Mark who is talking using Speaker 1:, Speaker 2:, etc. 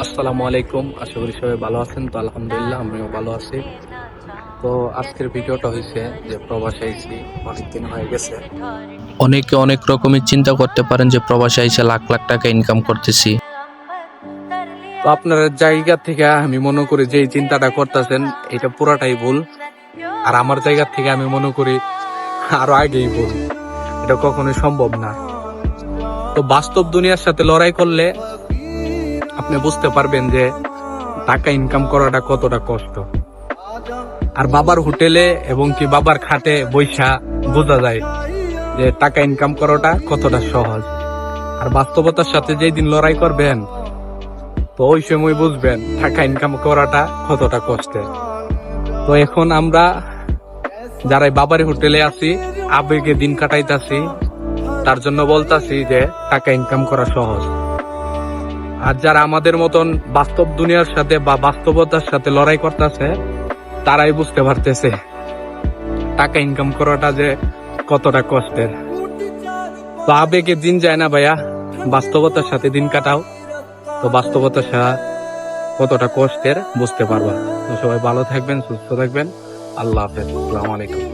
Speaker 1: আসসালামু আলাইকুম, আশা করি সবাই ভালো আছেন। তো আলহামদুলিল্লাহ আমিও ভালো আছি। তো আজকের ভিডিওটা হয়েছে যে প্রবাসে আইছি, অনেকদিন হয়ে গেছে।
Speaker 2: অনেকে অনেক রকমের চিন্তা করতে পারেন যে প্রবাসে এসে লাখ লাখ টাকা ইনকাম করতেছি।
Speaker 1: তো আপনার জায়গা থেকে আমি মনে করি যে এই চিন্তাটা করতেছেন এটা পুরাটাই ভুল। আর আমার জায়গা থেকে আমি মনে করি আরো আগেই ভুল। এটা কখনোই সম্ভব না। তো বাস্তব দুনিয়ার সাথে লড়াই করলে আপনি বুঝতে পারবেন যে টাকা ইনকাম করাটা কতটা কষ্ট। আর বাবার হোটেলে এবং কি বাবার খাটে বৈশা বোঝা যায় যে টাকা ইনকাম করাটা কতটা সহজ। আর বাস্তবতার সাথে যেই দিন লড়াই করবেন তো ওই সময় বুঝবেন টাকা ইনকাম করাটা কতটা কষ্টের। তো এখন আমরা যারা বাবার হোটেলে আছি, আবেগে দিন কাটাইতাছি, তার জন্য বলতাছি যে টাকা ইনকাম করা সহজ। আর যারা আমাদের মতন বাস্তব দুনিয়ার সাথে বা বাস্তবতার সাথে লড়াই করতেছে তারাই বুঝতে পারতেছে টাকা ইনকাম করাটা যে কতটা কষ্টের। তো আবেগে দিন যায় না ভাইয়া, বাস্তবতার সাথে দিন কাটাও, তো বাস্তবতার সাথে কতটা কষ্টের বুঝতে পারবা। তো সবাই ভালো থাকবেন, সুস্থ থাকবেন। আল্লাহ হাফেজ, আসসালামু আলাইকুম।